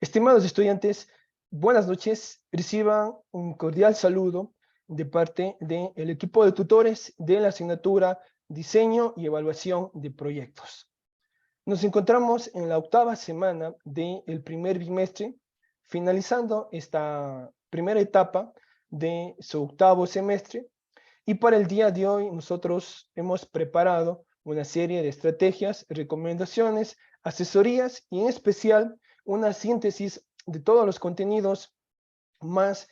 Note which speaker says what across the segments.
Speaker 1: Estimados estudiantes, buenas noches. Reciban un cordial saludo de parte del equipo de tutores de la asignatura Diseño y Evaluación de Proyectos. Nos encontramos en la octava semana del primer bimestre, finalizando esta primera etapa de su octavo semestre. Y para el día de hoy nosotros hemos preparado una serie de estrategias, recomendaciones, asesorías y en especial una síntesis de todos los contenidos más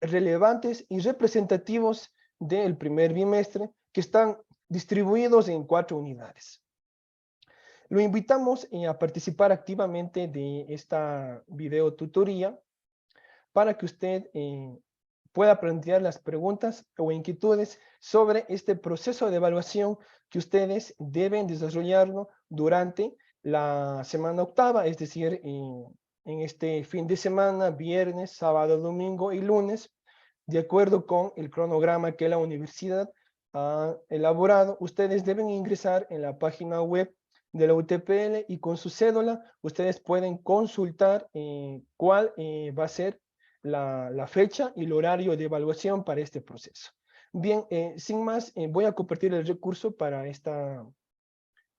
Speaker 1: relevantes y representativos del primer bimestre que están distribuidos en 4 unidades. Lo invitamos a participar activamente de esta videotutoría para que usted pueda plantear las preguntas o inquietudes sobre este proceso de evaluación que ustedes deben desarrollarlo durante la semana octava, es decir, en este fin de semana, viernes, sábado, domingo y lunes, de acuerdo con el cronograma que la universidad ha elaborado. Ustedes deben ingresar en la página web de la UTPL y con su cédula ustedes pueden consultar cuál va a ser la fecha y el horario de evaluación para este proceso. Bien, sin más, voy a compartir el recurso para esta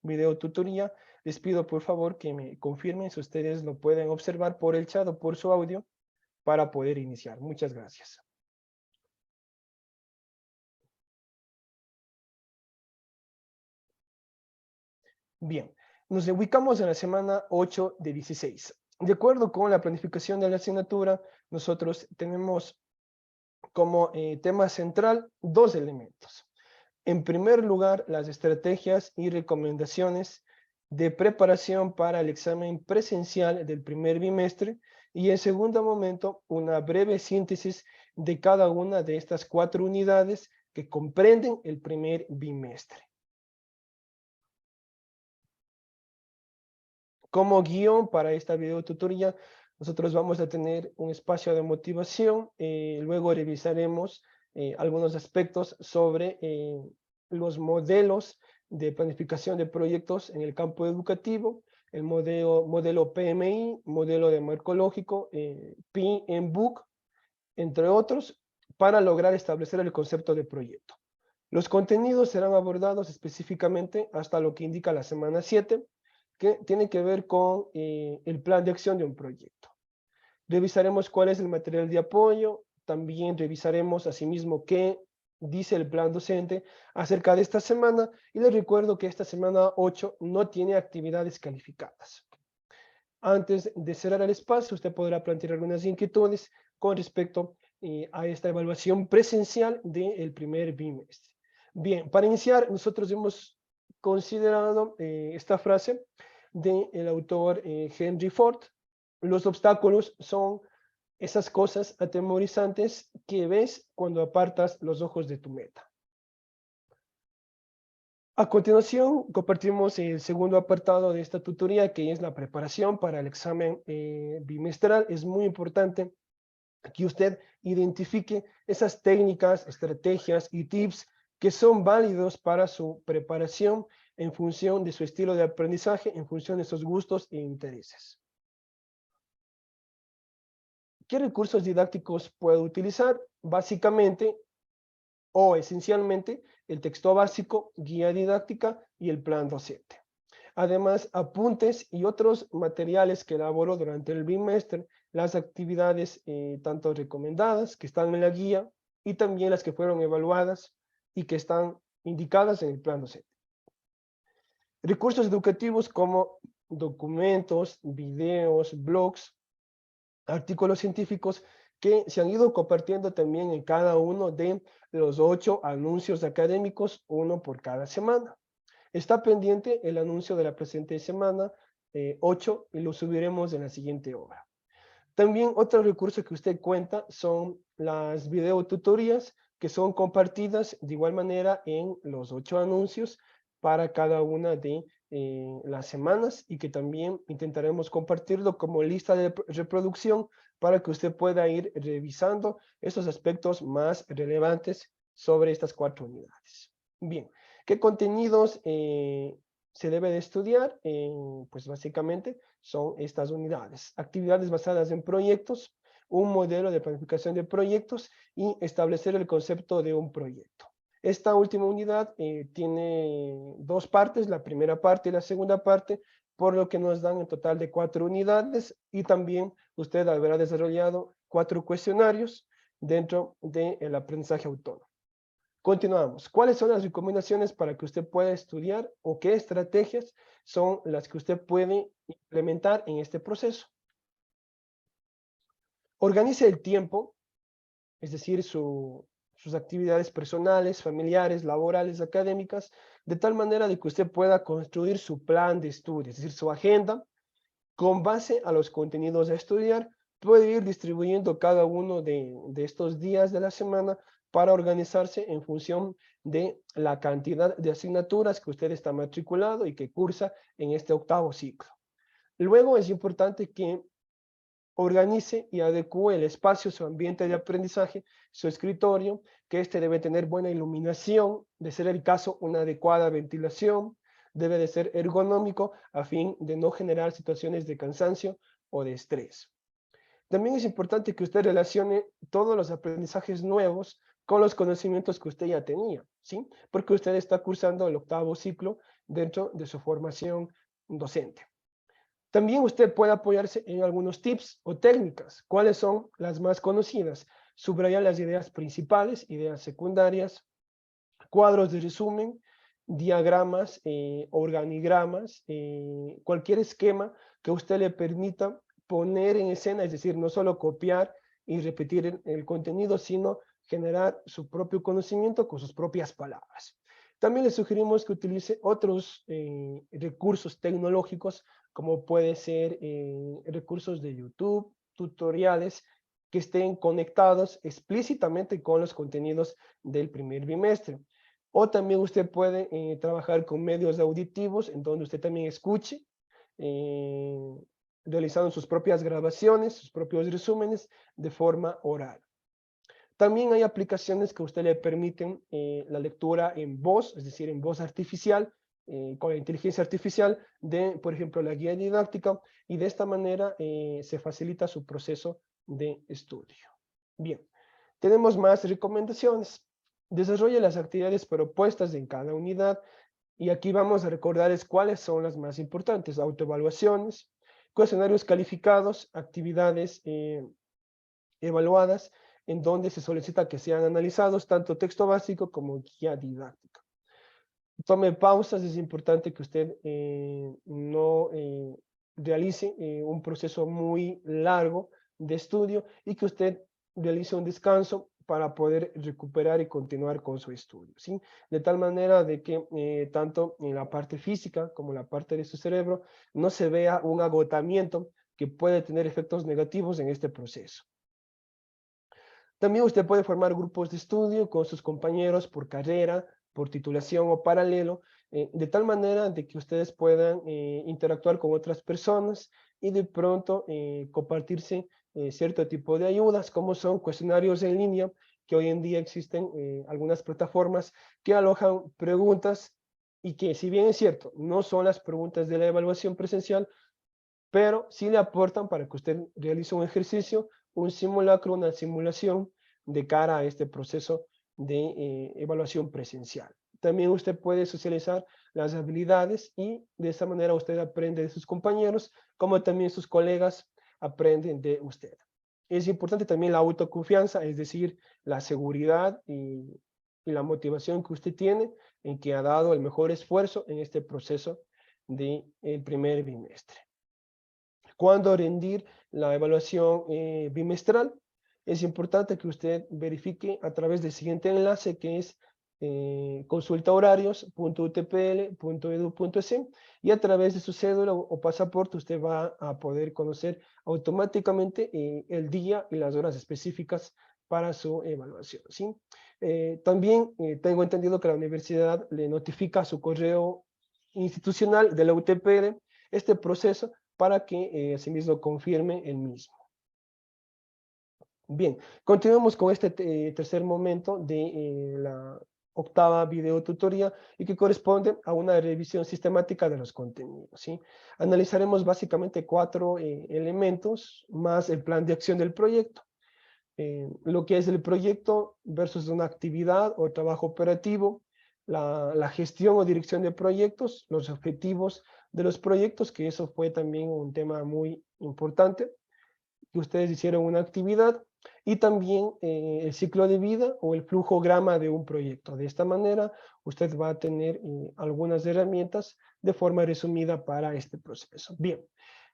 Speaker 1: videotutoría. Les pido por favor que me confirmen si ustedes lo pueden observar por el chat o por su audio para poder iniciar. Muchas gracias. Bien, nos ubicamos en la semana 8 de 16. De acuerdo con la planificación de la asignatura, nosotros tenemos como tema central 2 elementos. En primer lugar, las estrategias y recomendaciones de preparación para el examen presencial del primer bimestre y en segundo momento, una breve síntesis de cada una de estas 4 unidades que comprenden el primer bimestre. Como guión para esta videotutoría, nosotros vamos a tener un espacio de motivación, luego revisaremos algunos aspectos sobre los modelos de planificación de proyectos en el campo educativo, el modelo PMI, modelo de marco lógico, PMBOK, entre otros, para lograr establecer el concepto de proyecto. Los contenidos serán abordados específicamente hasta lo que indica la semana 7, que tiene que ver con el plan de acción de un proyecto. Revisaremos cuál es el material de apoyo, también revisaremos asimismo qué dice el plan docente acerca de esta semana, y les recuerdo que esta semana 8 no tiene actividades calificadas. Antes de cerrar el espacio, usted podrá plantear algunas inquietudes con respecto a esta evaluación presencial del primer bimestre. Bien, para iniciar, nosotros hemos considerado esta frase del autor Henry Ford: los obstáculos son esas cosas atemorizantes que ves cuando apartas los ojos de tu meta. A continuación, compartimos el segundo apartado de esta tutoría, que es la preparación para el examen bimestral. Es muy importante que usted identifique esas técnicas, estrategias y tips que son válidos para su preparación en función de su estilo de aprendizaje, en función de sus gustos e intereses. ¿Qué recursos didácticos puedo utilizar? Básicamente o esencialmente el texto básico, guía didáctica y el plan docente. Además, apuntes y otros materiales que elaboro durante el bimestre, las actividades tanto recomendadas que están en la guía y también las que fueron evaluadas y que están indicadas en el plan docente. Recursos educativos como documentos, videos, blogs, artículos científicos que se han ido compartiendo también en cada uno de los 8 anuncios académicos, uno por cada semana. Está pendiente el anuncio de la presente semana 8 y lo subiremos en la siguiente hora. También otro recurso que usted cuenta son las videotutorías que son compartidas de igual manera en los 8 anuncios para cada una de las semanas, y que también intentaremos compartirlo como lista de reproducción para que usted pueda ir revisando estos aspectos más relevantes sobre estas 4 unidades. Bien, ¿qué contenidos se debe de estudiar, pues básicamente son estas unidades. Actividades basadas en proyectos, un modelo de planificación de proyectos y establecer el concepto de un proyecto. Esta última unidad tiene dos partes, la primera parte y la segunda parte, por lo que nos dan en total de 4 unidades y también usted habrá desarrollado 4 cuestionarios dentro del aprendizaje autónomo. Continuamos. ¿Cuáles son las recomendaciones para que usted pueda estudiar o qué estrategias son las que usted puede implementar en este proceso? Organice el tiempo, es decir, sus actividades personales, familiares, laborales, académicas, de tal manera de que usted pueda construir su plan de estudio, es decir, su agenda, con base a los contenidos a estudiar, puede ir distribuyendo cada uno de estos días de la semana para organizarse en función de la cantidad de asignaturas que usted está matriculado y que cursa en este 8º ciclo. Luego es importante que organice y adecue el espacio, su ambiente de aprendizaje, su escritorio, que este debe tener buena iluminación, de ser el caso una adecuada ventilación, debe de ser ergonómico a fin de no generar situaciones de cansancio o de estrés. También es importante que usted relacione todos los aprendizajes nuevos con los conocimientos que usted ya tenía, ¿sí? Porque usted está cursando el 8º ciclo dentro de su formación docente. También usted puede apoyarse en algunos tips o técnicas. ¿Cuáles son las más conocidas? Subrayar las ideas principales, ideas secundarias, cuadros de resumen, diagramas, organigramas, cualquier esquema que a usted le permita poner en escena, es decir, no solo copiar y repetir el contenido, sino generar su propio conocimiento con sus propias palabras. También le sugerimos que utilice otros recursos tecnológicos, como puede ser recursos de YouTube, tutoriales que estén conectados explícitamente con los contenidos del primer bimestre. O también usted puede trabajar con medios auditivos en donde usted también escuche, realizando sus propias grabaciones, sus propios resúmenes de forma oral. También hay aplicaciones que a usted le permiten la lectura en voz, es decir, en voz artificial, con la inteligencia artificial de, por ejemplo, la guía didáctica, y de esta manera se facilita su proceso de estudio. Bien, tenemos más recomendaciones. Desarrolle las actividades propuestas en cada unidad, y aquí vamos a recordarles cuáles son las más importantes: autoevaluaciones, cuestionarios calificados, actividades evaluadas, en donde se solicita que sean analizados tanto texto básico como guía didáctica. Tome pausas, es importante que usted no realice un proceso muy largo de estudio y que usted realice un descanso para poder recuperar y continuar con su estudio, ¿sí? De tal manera de que tanto en la parte física como en la parte de su cerebro no se vea un agotamiento que puede tener efectos negativos en este proceso. También usted puede formar grupos de estudio con sus compañeros por carrera, por titulación o paralelo, de tal manera de que ustedes puedan interactuar con otras personas y de pronto compartirse cierto tipo de ayudas, como son cuestionarios en línea, que hoy en día existen algunas plataformas que alojan preguntas y que, si bien es cierto, no son las preguntas de la evaluación presencial, pero sí le aportan para que usted realice un ejercicio, un simulacro, una simulación de cara a este proceso de evaluación presencial. También usted puede socializar las habilidades y de esta manera usted aprende de sus compañeros, como también sus colegas aprenden de usted. Es importante también la autoconfianza, es decir, la seguridad y la motivación que usted tiene en que ha dado el mejor esfuerzo en este proceso del primer bimestre. ¿Cuándo rendir la evaluación bimestral? Es importante que usted verifique a través del siguiente enlace, que es consultahorarios.utpl.edu.es, y a través de su cédula o pasaporte usted va a poder conocer automáticamente el día y las horas específicas para su evaluación, ¿sí? También tengo entendido que la universidad le notifica a su correo institucional de la UTPL este proceso para que asimismo confirme el mismo. Bien, continuamos con este tercer momento de la octava videotutoría y que corresponde a una revisión sistemática de los contenidos, ¿sí? Analizaremos básicamente 4 elementos más el plan de acción del proyecto. Lo que es el proyecto versus una actividad o trabajo operativo, la gestión o dirección de proyectos, los objetivos de los proyectos, que eso fue también un tema muy importante, que ustedes hicieron una actividad, y también el ciclo de vida o el flujograma de un proyecto. De esta manera, usted va a tener algunas herramientas de forma resumida para este proceso. Bien.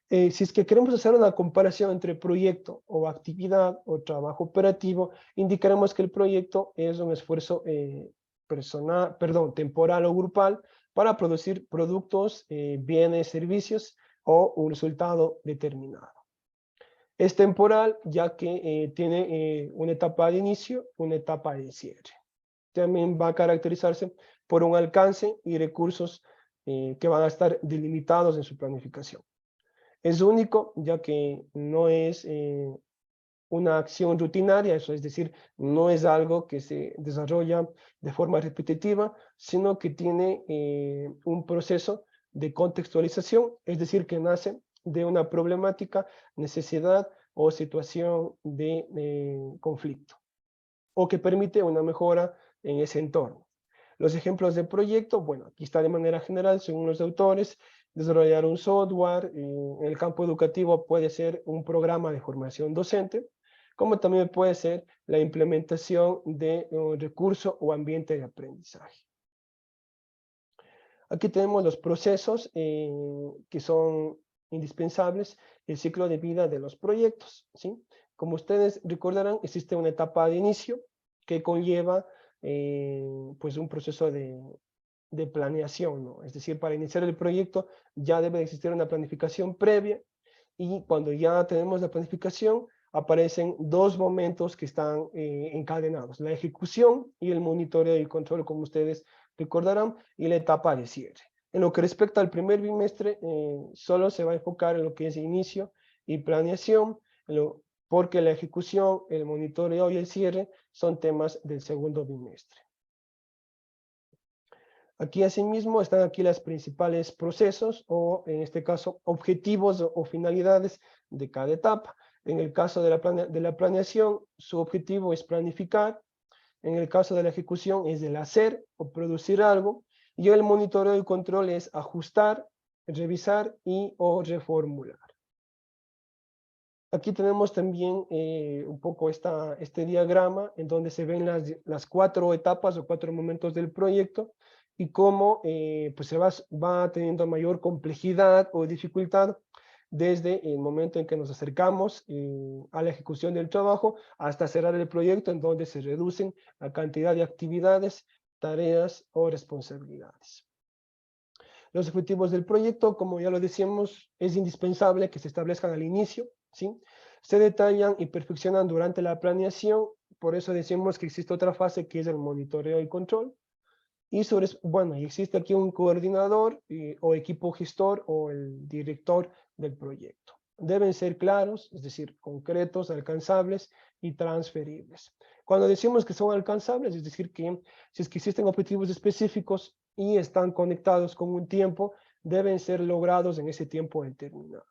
Speaker 1: Si es que queremos hacer una comparación entre proyecto o actividad o trabajo operativo, indicaremos que el proyecto es un esfuerzo temporal o grupal para producir productos, bienes, servicios o un resultado determinado. Es temporal ya que tiene una etapa de inicio, una etapa de cierre. También va a caracterizarse por un alcance y recursos que van a estar delimitados en su planificación. Es único, ya que no es una acción rutinaria, eso es decir, no es algo que se desarrolla de forma repetitiva, sino que tiene un proceso de contextualización, es decir, que nace de una problemática, necesidad o situación de conflicto, o que permite una mejora en ese entorno. Los ejemplos de proyecto, bueno, aquí está de manera general, según los autores, desarrollar un software, en el campo educativo puede ser un programa de formación docente, como también puede ser la implementación de un recurso o ambiente de aprendizaje. Aquí tenemos los procesos que son indispensables, el ciclo de vida de los proyectos, ¿sí? Como ustedes recordarán, existe una etapa de inicio que conlleva pues un proceso de planeación, ¿no? Es decir, para iniciar el proyecto ya debe existir una planificación previa, y cuando ya tenemos la planificación aparecen 2 momentos que están encadenados: la ejecución y el monitoreo y control, como ustedes recordarán, y la etapa de cierre. En lo que respecta al primer bimestre, solo se va a enfocar en lo que es inicio y planeación, porque la ejecución, el monitoreo y el cierre son temas del segundo bimestre. Aquí asimismo están aquí los principales procesos o, en este caso, objetivos o finalidades de cada etapa. En el caso de la planeación, su objetivo es planificar. En el caso de la ejecución es el hacer o producir algo. Y el monitoreo y control es ajustar, revisar y o reformular. Aquí tenemos también un poco este diagrama en donde se ven las 4 etapas o 4 momentos del proyecto, y cómo pues se va teniendo mayor complejidad o dificultad desde el momento en que nos acercamos a la ejecución del trabajo hasta cerrar el proyecto, en donde se reducen la cantidad de actividades, tareas o responsabilidades. Los objetivos del proyecto, como ya lo decíamos, es indispensable que se establezcan al inicio, ¿sí? Se detallan y perfeccionan durante la planeación, por eso decimos que existe otra fase que es el monitoreo y control. Y y existe aquí un coordinador o equipo gestor o el director del proyecto. Deben ser claros, es decir, concretos, alcanzables y transferibles. Cuando decimos que son alcanzables, es decir, que si es que existen objetivos específicos y están conectados con un tiempo, deben ser logrados en ese tiempo determinado.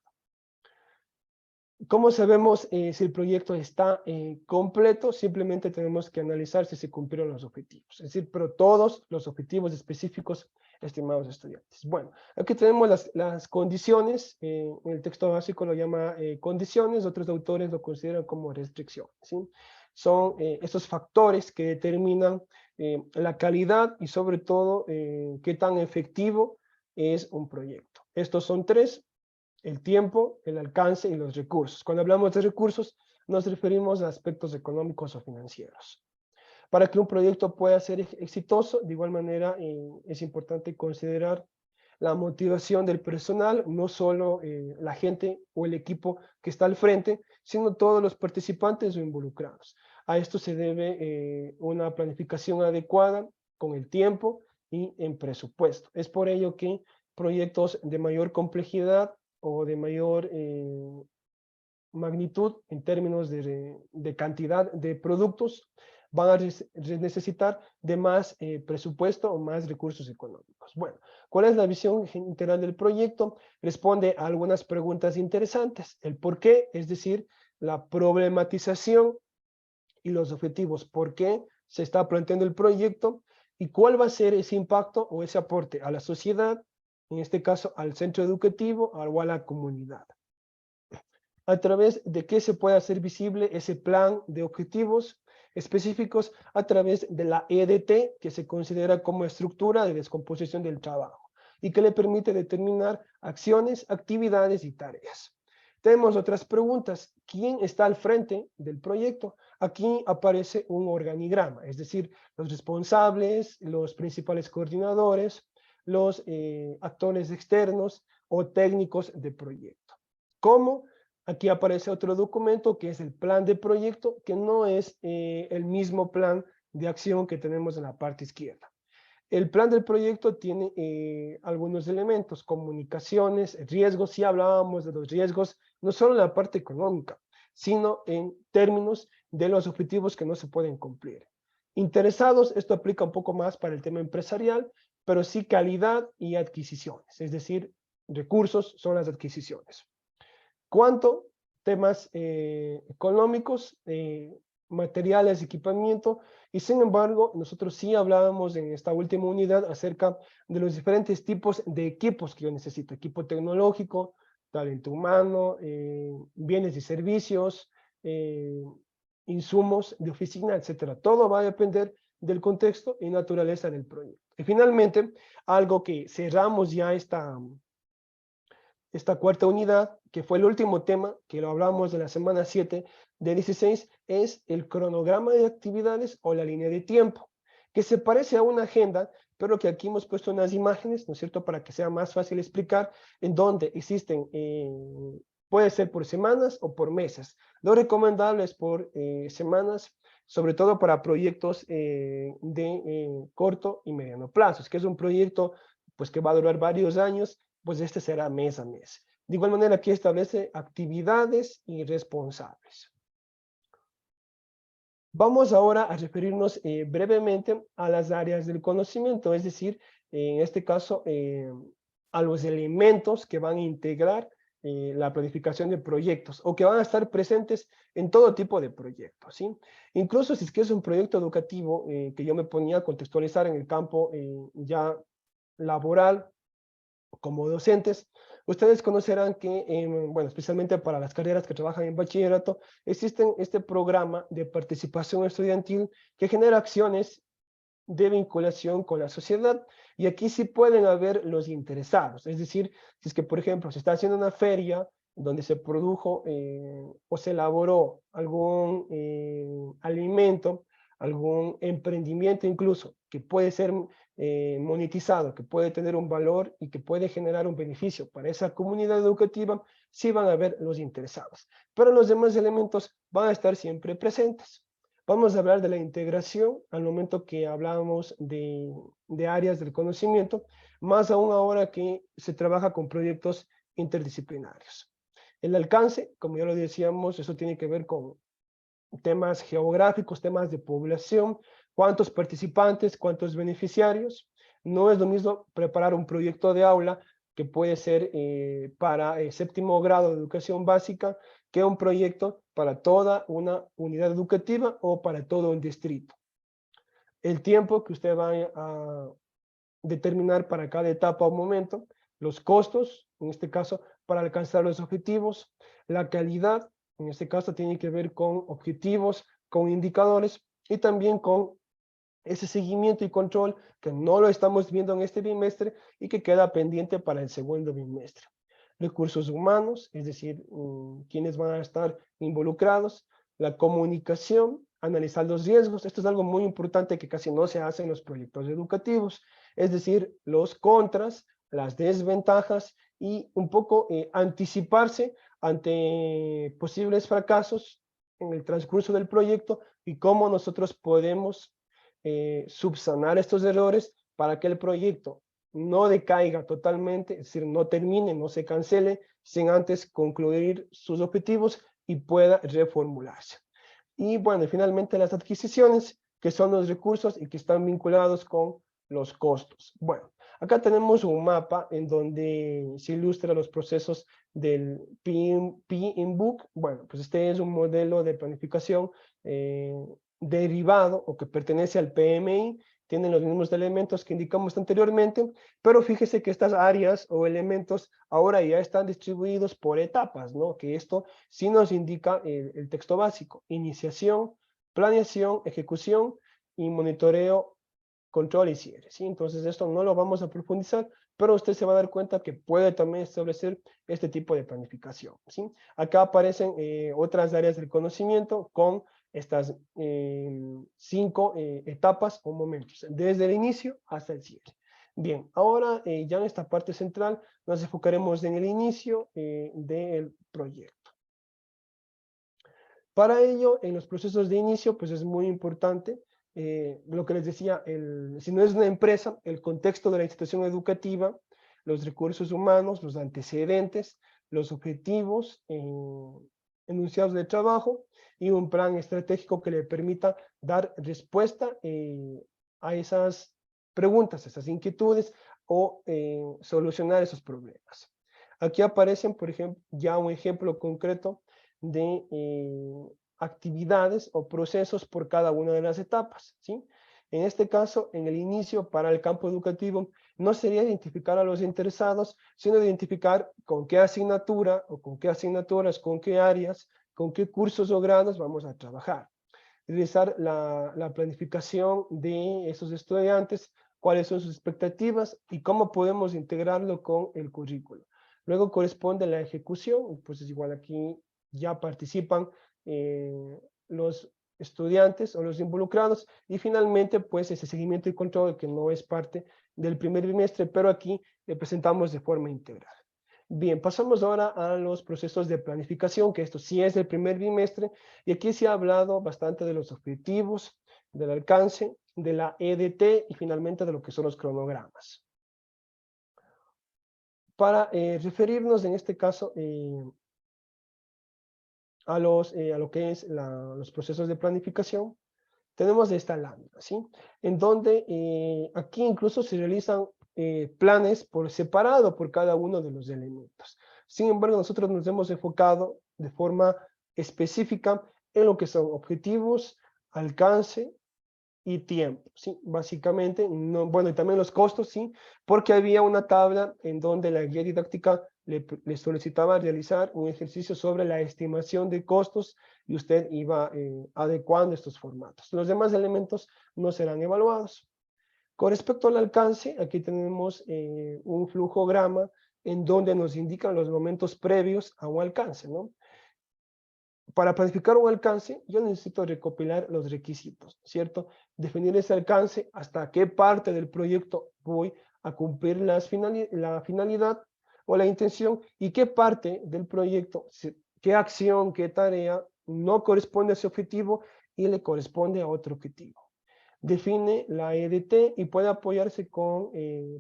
Speaker 1: ¿Cómo sabemos si el proyecto está completo? Simplemente tenemos que analizar si se cumplieron los objetivos. Es decir, pero todos los objetivos específicos, estimados estudiantes. Bueno, aquí tenemos las condiciones. En el texto básico lo llama condiciones, otros autores lo consideran como restricciones, ¿sí? Son estos factores que determinan la calidad y sobre todo qué tan efectivo es un proyecto. Estos son 3: el tiempo, el alcance y los recursos. Cuando hablamos de recursos, nos referimos a aspectos económicos o financieros. Para que un proyecto pueda ser exitoso, de igual manera, es importante considerar la motivación del personal, no solo la gente o el equipo que está al frente, sino todos los participantes o involucrados. A esto se debe una planificación adecuada con el tiempo y en presupuesto. Es por ello que proyectos de mayor complejidad o de mayor magnitud en términos de cantidad de productos van a necesitar de más presupuesto o más recursos económicos. Bueno, ¿cuál es la visión integral del proyecto? Responde a algunas preguntas interesantes. El por qué, es decir, la problematización y los objetivos. ¿Por qué se está planteando el proyecto? ¿Y cuál va a ser ese impacto o ese aporte a la sociedad, en este caso al centro educativo o a la comunidad? A través de qué se puede hacer visible ese plan de objetivos específicos a través de la EDT, que se considera como estructura de descomposición del trabajo y que le permite determinar acciones, actividades y tareas. Tenemos otras preguntas. ¿Quién está al frente del proyecto? Aquí aparece un organigrama, es decir, los responsables, los principales coordinadores, los actores externos o técnicos de proyecto. ¿Cómo? Aquí aparece otro documento que es el plan de proyecto, que no es el mismo plan de acción que tenemos en la parte izquierda. El plan del proyecto tiene algunos elementos, comunicaciones, riesgos. Si hablábamos de los riesgos, no solo en la parte económica, sino en términos de los objetivos que no se pueden cumplir. Interesados, esto aplica un poco más para el tema empresarial, pero sí calidad y adquisiciones, es decir, recursos son las adquisiciones. ¿Cuánto? Temas económicos, materiales, equipamiento, y sin embargo, nosotros sí hablábamos en esta última unidad acerca de los diferentes tipos de equipos que yo necesito: equipo tecnológico, talento humano, bienes y servicios, insumos de oficina, etcétera. Todo va a depender del contexto y naturaleza del proyecto. Y finalmente, algo que cerramos ya esta cuarta unidad, que fue el último tema, que lo hablamos de la semana 7 de 16, es el cronograma de actividades o la línea de tiempo, que se parece a una agenda, pero que aquí hemos puesto unas imágenes, ¿no es cierto?, para que sea más fácil explicar, en donde existen, puede ser por semanas o por meses. Lo recomendable es por semanas, sobre todo para proyectos de corto y mediano plazo, que es un proyecto pues, que va a durar varios años, pues este será mes a mes. De igual manera, aquí establece actividades y responsables. Vamos ahora a referirnos brevemente a las áreas del conocimiento, es decir, en este caso, a los elementos que van a integrar la planificación de proyectos o que van a estar presentes en todo tipo de proyectos, ¿sí? Incluso si es que es un proyecto educativo que yo me ponía a contextualizar en el campo ya laboral, como docentes, ustedes conocerán que, bueno, especialmente para las carreras que trabajan en bachillerato, existe este programa de participación estudiantil que genera acciones de vinculación con la sociedad, y aquí sí pueden haber los interesados, es decir, si es que, por ejemplo, se está haciendo una feria donde se produjo o se elaboró algún alimento, algún emprendimiento incluso, que puede ser monetizado, que puede tener un valor y que puede generar un beneficio para esa comunidad educativa, sí van a haber los interesados. Pero los demás elementos van a estar siempre presentes. Vamos a hablar de la integración al momento que hablamos de áreas del conocimiento, más aún ahora que se trabaja con proyectos interdisciplinarios. El alcance, como ya lo decíamos, eso tiene que ver con temas geográficos, temas de población, cuántos participantes, cuántos beneficiarios. No es lo mismo preparar un proyecto de aula que puede ser para séptimo grado de educación básica, que un proyecto para toda una unidad educativa o para todo un distrito. El tiempo que usted va a determinar para cada etapa o momento, los costos, en este caso, para alcanzar los objetivos, la calidad, en este caso tiene que ver con objetivos, con indicadores y también con ese seguimiento y control que no lo estamos viendo en este bimestre y que queda pendiente para el segundo bimestre. Recursos humanos, es decir, quienes van a estar involucrados, la comunicación, analizar los riesgos. Esto es algo muy importante que casi no se hace en los proyectos educativos, es decir, los contras, las desventajas y un poco anticiparse ante posibles fracasos en el transcurso del proyecto y cómo nosotros podemos subsanar estos errores para que el proyecto no decaiga totalmente, es decir, no termine, no se cancele, sin antes concluir sus objetivos y pueda reformularse. Y bueno, finalmente las adquisiciones, que son los recursos y que están vinculados con los costos. Bueno, acá tenemos un mapa en donde se ilustra los procesos del P-in-Book. Bueno, pues este es un modelo de planificación derivado o que pertenece al PMI, tienen los mismos elementos que indicamos anteriormente, pero fíjese que estas áreas o elementos ahora ya están distribuidos por etapas, ¿no? Que esto sí nos indica el texto básico: iniciación, planeación, ejecución y monitoreo, control y cierre, ¿sí? Entonces esto no lo vamos a profundizar, pero usted se va a dar cuenta que puede también establecer este tipo de planificación, ¿sí? Acá aparecen otras áreas del conocimiento con estas 5 etapas o momentos, desde el inicio hasta el cierre. Bien, ahora ya en esta parte central nos enfocaremos en el inicio del proyecto. Para ello, en los procesos de inicio, pues es muy importante lo que les decía, si no es una empresa, el contexto de la institución educativa, los recursos humanos, los antecedentes, los objetivos enunciados de trabajo y un plan estratégico que le permita dar respuesta a esas preguntas, esas inquietudes o solucionar esos problemas. Aquí aparecen, por ejemplo, ya un ejemplo concreto de actividades o procesos por cada una de las etapas, ¿sí? En este caso, en el inicio, para el campo educativo, no sería identificar a los interesados, sino identificar con qué asignatura o con qué asignaturas, con qué áreas, con qué cursos o grados vamos a trabajar. Realizar la planificación de esos estudiantes, cuáles son sus expectativas y cómo podemos integrarlo con el currículo. Luego corresponde la ejecución, pues es igual, aquí ya participan los estudiantes o los involucrados, y finalmente pues ese seguimiento y control que no es parte del primer bimestre, pero aquí le presentamos de forma integral. Bien, pasamos ahora a los procesos de planificación, que esto sí es del primer bimestre, y aquí se ha hablado bastante de los objetivos, del alcance, de la EDT y finalmente de lo que son los cronogramas. Para referirnos en este caso a lo que es los procesos de planificación, tenemos esta lámina, ¿sí? En donde aquí incluso se realizan planes por separado por cada uno de los elementos. Sin embargo, nosotros nos hemos enfocado de forma específica en lo que son objetivos, alcance y tiempo, ¿sí? Básicamente, no, bueno, y también los costos, ¿sí? Porque había una tabla en donde la guía didáctica le solicitaba realizar un ejercicio sobre la estimación de costos y usted iba adecuando estos formatos. Los demás elementos no serán evaluados. Con respecto al alcance, aquí tenemos un flujograma en donde nos indican los momentos previos a un alcance, ¿no? Para planificar un alcance, yo necesito recopilar los requisitos, ¿cierto? Definir ese alcance, hasta qué parte del proyecto voy a cumplir la finalidad o la intención, y qué parte del proyecto, qué acción, qué tarea no corresponde a ese objetivo y le corresponde a otro objetivo. Define la EDT y puede apoyarse con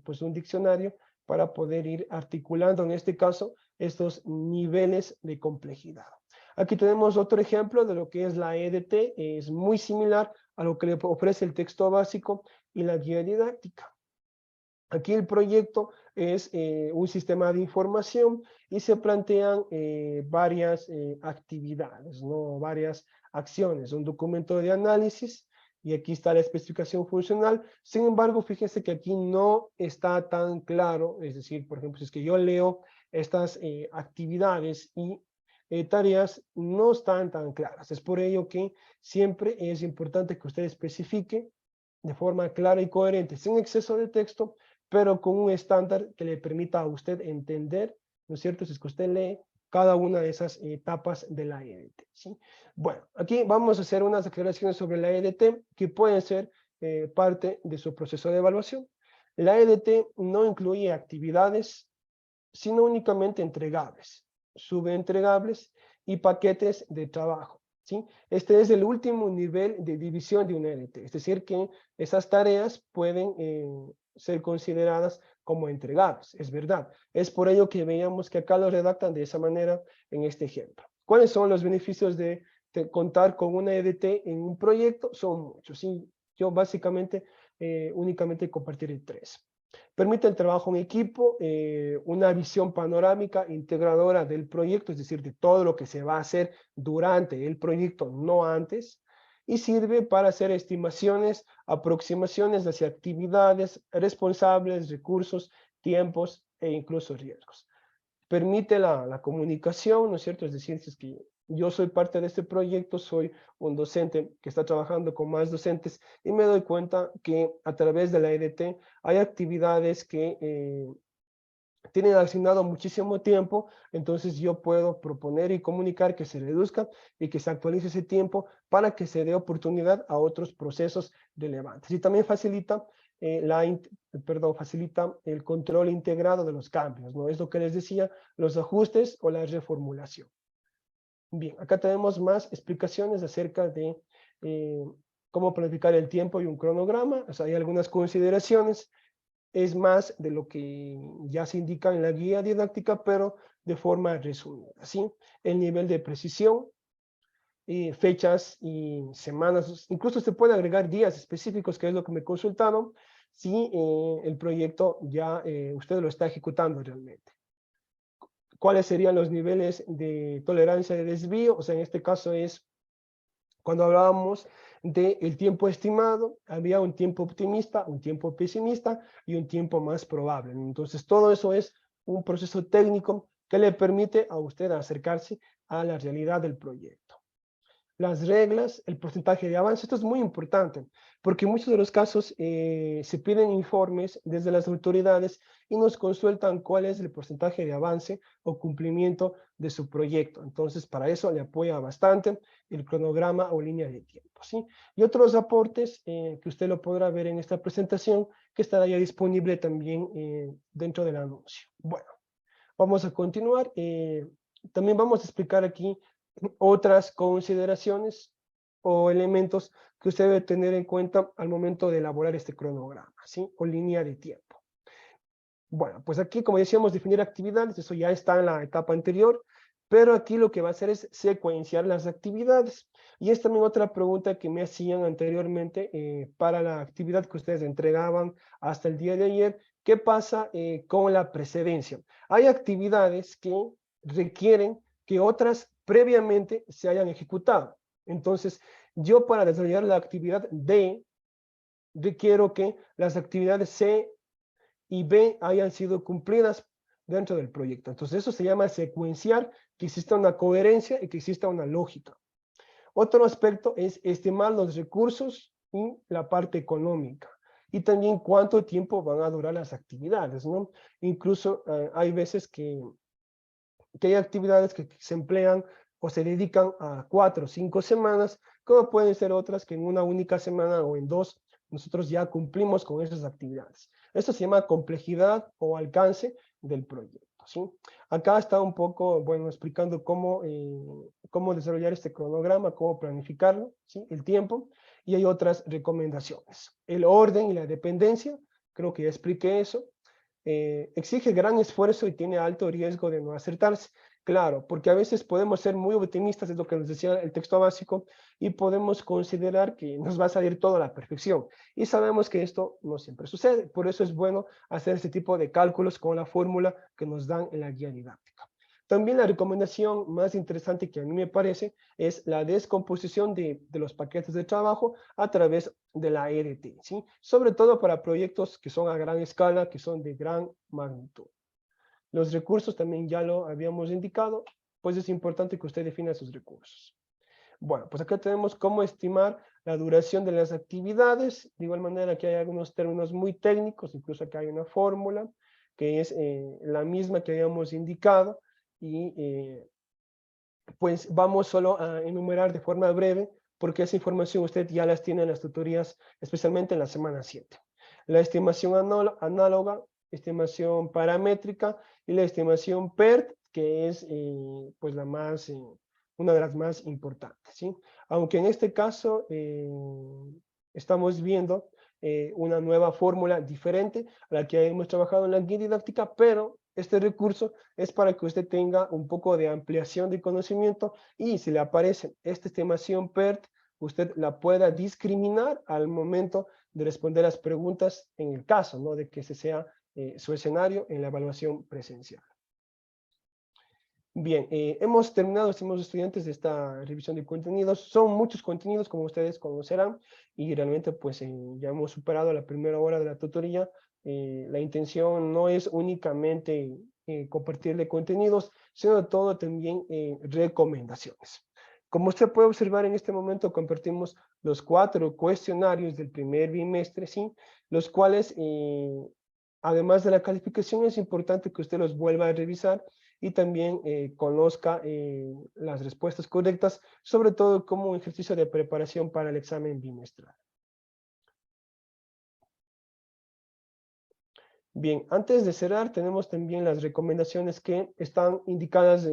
Speaker 1: pues un diccionario para poder ir articulando, en este caso, estos niveles de complejidad. Aquí tenemos otro ejemplo de lo que es la EDT, es muy similar a lo que le ofrece el texto básico y la guía didáctica. Aquí el proyecto es un sistema de información y se plantean varias actividades, ¿no? Varias acciones, un documento de análisis, y aquí está la especificación funcional. Sin embargo, fíjense que aquí no está tan claro, es decir, por ejemplo, si es que yo leo estas actividades y tareas, no están tan claras. Es por ello que siempre es importante que usted especifique de forma clara y coherente, sin exceso de texto, pero con un estándar que le permita a usted entender, ¿no es cierto?, si es que usted lee cada una de esas etapas de la EDT, ¿sí? Bueno, aquí vamos a hacer unas aclaraciones sobre la EDT que pueden ser parte de su proceso de evaluación. La EDT no incluye actividades, sino únicamente entregables, subentregables y paquetes de trabajo, ¿sí? Este es el último nivel de división de una EDT, es decir, que esas tareas pueden ser consideradas como entregables, es verdad. Es por ello que veíamos que acá lo redactan de esa manera en este ejemplo. ¿Cuáles son los beneficios de contar con una EDT en un proyecto son muchos. ¿Sí? Yo básicamente únicamente compartiré 3. Permite el trabajo en equipo, una visión panorámica integradora del proyecto, es decir, de todo lo que se va a hacer durante el proyecto, no antes, y sirve para hacer estimaciones, aproximaciones hacia actividades, responsables, recursos, tiempos e incluso riesgos. Permite la comunicación, ¿no es cierto? Es decir, si es que yo soy parte de este proyecto, soy un docente que está trabajando con más docentes y me doy cuenta que a través de la EDT hay actividades que tienen asignado muchísimo tiempo, entonces yo puedo proponer y comunicar que se reduzca y que se actualice ese tiempo para que se dé oportunidad a otros procesos relevantes. Y también facilita, facilita el control integrado de los cambios, ¿no? Es lo que les decía, los ajustes o la reformulación. Bien, acá tenemos más explicaciones acerca de cómo planificar el tiempo y un cronograma. O sea, hay algunas consideraciones. Es más de lo que ya se indica en la guía didáctica, pero de forma resumida, ¿sí? El nivel de precisión, fechas y semanas, incluso se puede agregar días específicos, que es lo que me consultaron, si el proyecto ya usted lo está ejecutando realmente. ¿Cuáles serían los niveles de tolerancia de desvío? O sea, en este caso es cuando hablábamos del tiempo estimado, había un tiempo optimista, un tiempo pesimista y un tiempo más probable. Entonces, todo eso es un proceso técnico que le permite a usted acercarse a la realidad del proyecto. Las reglas, el porcentaje de avance, esto es muy importante, porque en muchos de los casos se piden informes desde las autoridades y nos consultan cuál es el porcentaje de avance o cumplimiento de su proyecto. Entonces, para eso le apoya bastante el cronograma o línea de tiempo, ¿sí? Y otros aportes que usted lo podrá ver en esta presentación, que estará ya disponible también dentro del anuncio. Bueno, vamos a continuar. También vamos a explicar aquí otras consideraciones o elementos que usted debe tener en cuenta al momento de elaborar este cronograma, ¿sí? O línea de tiempo. Bueno, pues aquí, como decíamos, definir actividades, eso ya está en la etapa anterior, pero aquí lo que va a hacer es secuenciar las actividades. Y es también otra pregunta que me hacían anteriormente para la actividad que ustedes entregaban hasta el día de ayer. ¿Qué pasa con la precedencia? Hay actividades que requieren que otras previamente se hayan ejecutado. Entonces, yo para desarrollar la actividad D, requiero que las actividades C y B hayan sido cumplidas dentro del proyecto. Entonces, eso se llama secuenciar, que exista una coherencia y que exista una lógica. Otro aspecto es estimar los recursos y la parte económica. Y también cuánto tiempo van a durar las actividades, ¿no? Incluso hay veces que hay actividades que se emplean o se dedican a 4 o 5 semanas, como pueden ser otras que en una única semana o en 2, nosotros ya cumplimos con esas actividades. Esto se llama complejidad o alcance del proyecto, ¿sí? Acá está un poco, bueno, explicando cómo desarrollar este cronograma, cómo planificarlo, ¿sí? El tiempo, y hay otras recomendaciones. El orden y la dependencia, creo que ya expliqué eso. Exige gran esfuerzo y tiene alto riesgo de no acertarse. Claro, porque a veces podemos ser muy optimistas, es lo que nos decía el texto básico, y podemos considerar que nos va a salir todo a la perfección. Y sabemos que esto no siempre sucede. Por eso es bueno hacer este tipo de cálculos con la fórmula que nos dan en la guía didáctica. También la recomendación más interesante que a mí me parece es la descomposición de los paquetes de trabajo a través de la EDT, ¿sí? Sobre todo para proyectos que son a gran escala, que son de gran magnitud. Los recursos también ya lo habíamos indicado, pues es importante que usted defina sus recursos. Bueno, pues acá tenemos cómo estimar la duración de las actividades. De igual manera que hay algunos términos muy técnicos, incluso acá hay una fórmula que es la misma que habíamos indicado y pues vamos solo a enumerar de forma breve porque esa información usted ya las tiene en las tutorías, especialmente en la semana 7. La estimación análoga, estimación paramétrica y la estimación PERT, que es pues la más, una de las más importantes, ¿sí? Aunque en este caso estamos viendo una nueva fórmula diferente a la que hemos trabajado en la guía didáctica, pero este recurso es para que usted tenga un poco de ampliación de conocimiento y si le aparece esta estimación PERT, usted la pueda discriminar al momento de responder las preguntas en el caso, ¿no?, de que ese sea su escenario en la evaluación presencial. Bien, hemos terminado, estimados estudiantes, de esta revisión de contenidos. Son muchos contenidos, como ustedes conocerán, y realmente pues ya hemos superado la primera hora de la tutoría. La intención no es únicamente compartirle contenidos, sino todo también recomendaciones. Como usted puede observar en este momento, compartimos los 4 cuestionarios del primer bimestre, ¿sí?, los cuales, además de la calificación, es importante que usted los vuelva a revisar y también conozca las respuestas correctas, sobre todo como un ejercicio de preparación para el examen bimestral. Bien, antes de cerrar, tenemos también las recomendaciones que están indicadas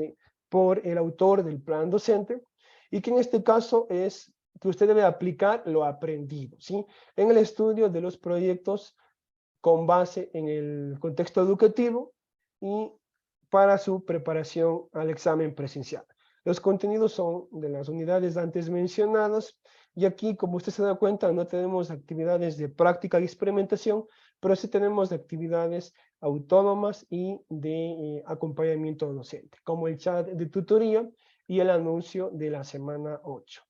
Speaker 1: por el autor del plan docente, y que en este caso es que usted debe aplicar lo aprendido, ¿sí?, en el estudio de los proyectos con base en el contexto educativo y para su preparación al examen presencial. Los contenidos son de las unidades antes mencionadas, y aquí, como usted se da cuenta, no tenemos actividades de práctica y experimentación, pero sí tenemos actividades autónomas y de acompañamiento docente, como el chat de tutoría y el anuncio de la semana 8.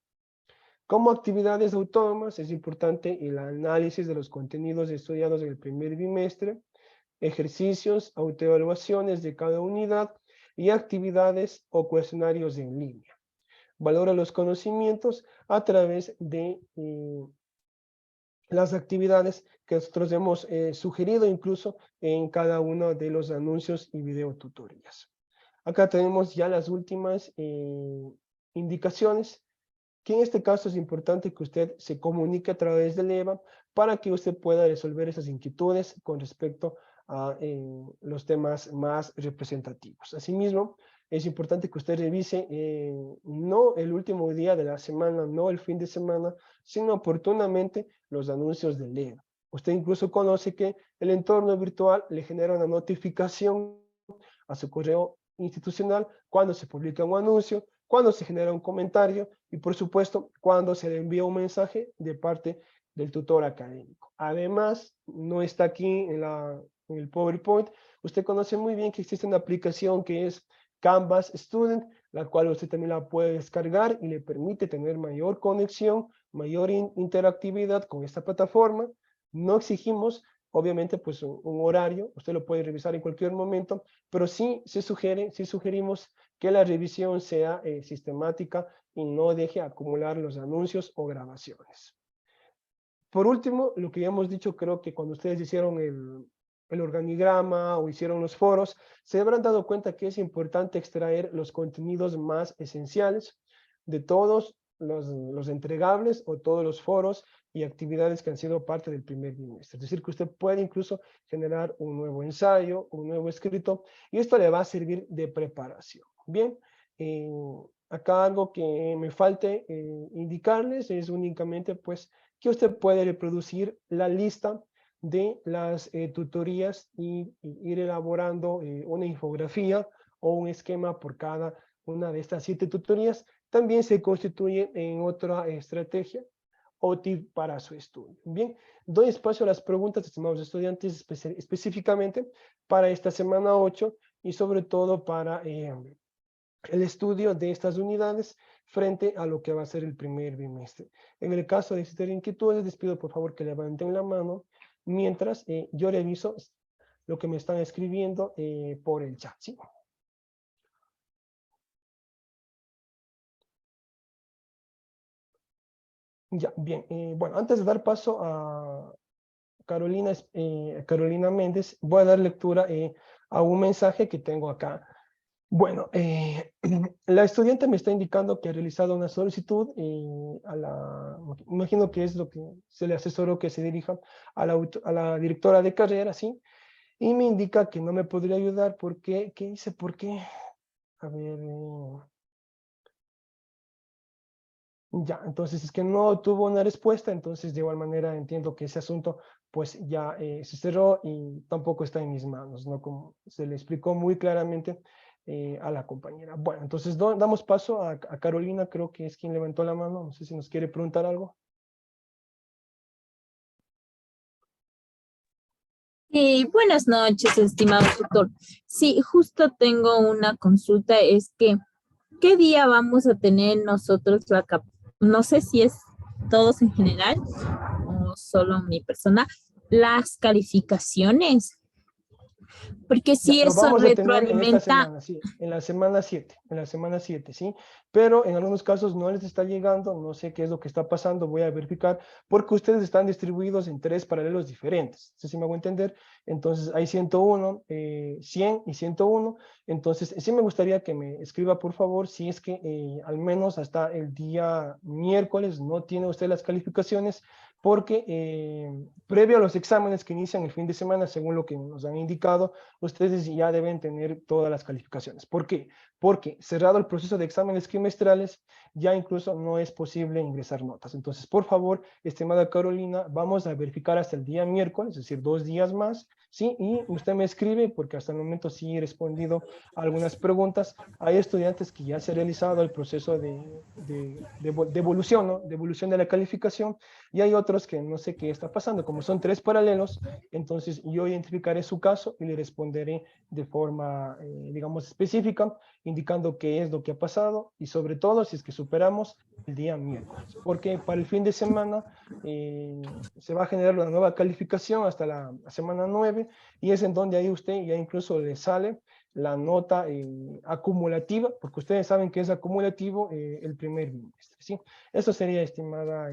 Speaker 1: Como actividades autónomas es importante el análisis de los contenidos estudiados en el primer bimestre, ejercicios, autoevaluaciones de cada unidad y actividades o cuestionarios en línea. Valora los conocimientos a través de las actividades que nosotros hemos sugerido incluso en cada uno de los anuncios y videotutorías. Acá tenemos ya las últimas indicaciones, que en este caso es importante que usted se comunique a través del EVA para que usted pueda resolver esas inquietudes con respecto a los temas más representativos. Asimismo, es importante que usted revise no el último día de la semana, no el fin de semana, sino oportunamente los anuncios del EVA. Usted incluso conoce que el entorno virtual le genera una notificación a su correo institucional cuando se publica un anuncio, cuando se genera un comentario y, por supuesto, cuando se le envía un mensaje de parte del tutor académico. Además, no está aquí en el PowerPoint, usted conoce muy bien que existe una aplicación que es Canvas Student, la cual usted también la puede descargar y le permite tener mayor conexión, mayor interactividad con esta plataforma. No exigimos, obviamente, pues un horario, usted lo puede revisar en cualquier momento, pero sí sugerimos que la revisión sea sistemática y no deje acumular los anuncios o grabaciones. Por último, lo que ya hemos dicho, creo que cuando ustedes hicieron el organigrama o hicieron los foros, se habrán dado cuenta que es importante extraer los contenidos más esenciales de todos los entregables o todos los foros y actividades que han sido parte del primer bimestre. Es decir, que usted puede incluso generar un nuevo ensayo, un nuevo escrito, y esto le va a servir de preparación. Bien, acá algo que me falte indicarles es únicamente pues que usted puede reproducir la lista de las tutorías y ir elaborando una infografía o un esquema por cada una de estas 7 tutorías. También se constituye en otra estrategia o tip para su estudio. Bien, doy espacio a las preguntas, estimados estudiantes, específicamente para esta semana 8 y sobre todo para el estudio de estas unidades frente a lo que va a ser el primer bimestre. En el caso de existir inquietudes, les pido por favor que levanten la mano mientras yo reviso lo que me están escribiendo por el chat, ¿sí? Ya, bien. Bueno, antes de dar paso a Carolina Méndez, voy a dar lectura a un mensaje que tengo acá. Bueno, la estudiante me está indicando que ha realizado una solicitud imagino que es lo que se le asesoró que se dirija a la directora de carrera, ¿sí? Y me indica que no me podría ayudar porque, ¿qué dice? ¿Por qué? A ver, Ya, entonces es que no tuvo una respuesta, entonces de igual manera entiendo que ese asunto pues ya se cerró y tampoco está en mis manos, ¿no? Como se le explicó muy claramente a la compañera. Bueno, entonces damos paso a Carolina, creo que es quien levantó la mano, no sé si nos quiere preguntar algo.
Speaker 2: Buenas noches, estimado tutor. Sí, justo tengo una consulta, es que, ¿qué día vamos a tener nosotros no sé si es todos en general o solo mi persona, las calificaciones? Porque
Speaker 1: Ya,
Speaker 2: si
Speaker 1: lo
Speaker 2: eso
Speaker 1: vamos a tener en esta
Speaker 2: retroalimenta.
Speaker 1: semana, sí, en la semana 7, ¿sí? Pero en algunos casos no les está llegando, no sé qué es lo que está pasando, voy a verificar, porque ustedes están distribuidos en 3 paralelos diferentes, no sé si me hago entender, entonces hay 101, 100 y 101, entonces sí me gustaría que me escriba por favor si es que al menos hasta el día miércoles no tiene usted las calificaciones, porque previo a los exámenes que inician el fin de semana, según lo que nos han indicado, ustedes ya deben tener todas las calificaciones. ¿Por qué? Porque cerrado el proceso de exámenes trimestrales, ya incluso no es posible ingresar notas. Entonces, por favor, estimada Carolina, vamos a verificar hasta el día miércoles, es decir, 2 días más, ¿sí? Y usted me escribe, porque hasta el momento sí he respondido a algunas preguntas. Hay estudiantes que ya se ha realizado el proceso de devolución, ¿no? Devolución de la calificación, y hay otros que no sé qué está pasando. Como son 3 paralelos, entonces yo identificaré su caso y le responderé de forma, digamos, específica, indicando qué es lo que ha pasado y sobre todo si es que superamos el día miércoles, porque para el fin de semana se va a generar una nueva calificación hasta la semana 9 y es en donde ahí usted ya incluso le sale la nota acumulativa, porque ustedes saben que es acumulativo el primer bimestre, ¿sí? Eso sería, estimada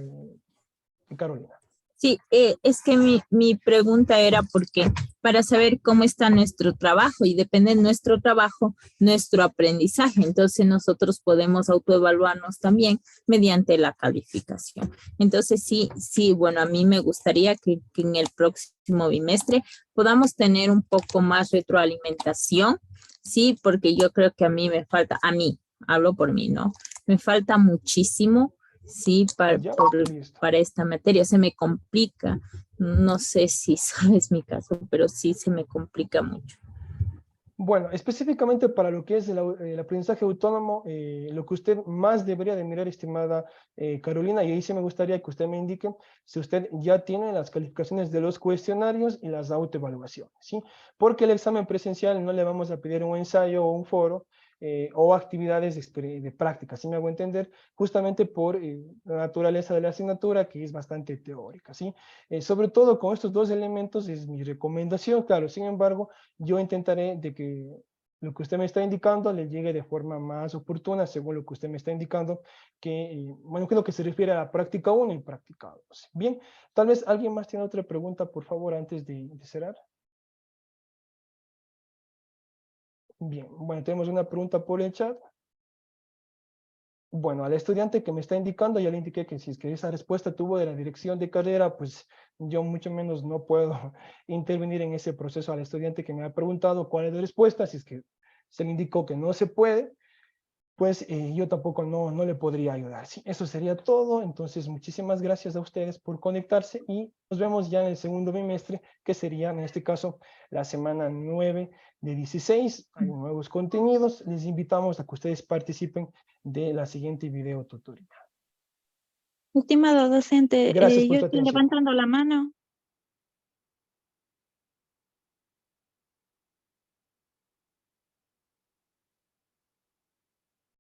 Speaker 1: Carolina.
Speaker 2: Sí, es que mi pregunta era porque para saber cómo está nuestro trabajo y depende de nuestro trabajo, nuestro aprendizaje. Entonces nosotros podemos autoevaluarnos también mediante la calificación. Entonces sí, bueno, a mí me gustaría que en el próximo bimestre podamos tener un poco más retroalimentación, sí, porque yo creo que a mí me falta, a mí, hablo por mí, ¿no? Me falta muchísimo. Sí,
Speaker 1: Ya, listo.
Speaker 2: para esta materia. Se me complica. No sé si sabes mi caso, pero sí se me complica mucho.
Speaker 1: Bueno, específicamente para lo que es el aprendizaje autónomo, lo que usted más debería de mirar, estimada Carolina, y ahí sí me gustaría que usted me indique si usted ya tiene las calificaciones de los cuestionarios y las autoevaluaciones, ¿sí? Porque el examen presencial no le vamos a pedir un ensayo o un foro o actividades de práctica, ¿sí me hago entender? Justamente por la naturaleza de la asignatura, que es bastante teórica, ¿sí? Sobre todo con estos 2 elementos es mi recomendación, claro, sin embargo, yo intentaré de que lo que usted me está indicando le llegue de forma más oportuna, según lo que usted me está indicando, que, bueno, creo que se refiere a la práctica 1 y práctica 2. Bien, tal vez alguien más tiene otra pregunta, por favor, antes de cerrar. Bien, bueno, tenemos una pregunta por el chat. Bueno, al estudiante que me está indicando, ya le indiqué que si es que esa respuesta tuvo de la dirección de carrera, pues yo mucho menos no puedo intervenir en ese proceso. Al estudiante que me ha preguntado cuál es la respuesta, si es que se le indicó que no se puede, pues yo tampoco no le podría ayudar. Sí, eso sería todo. Entonces, muchísimas gracias a ustedes por conectarse y nos vemos ya en el segundo bimestre, que sería en este caso la semana 9 de 16. Hay nuevos contenidos. Les invitamos a que ustedes participen de la siguiente video tutoría.
Speaker 3: Estimado docente,
Speaker 1: Gracias por
Speaker 3: yo
Speaker 1: su
Speaker 3: estoy
Speaker 1: atención.
Speaker 3: levantando la mano.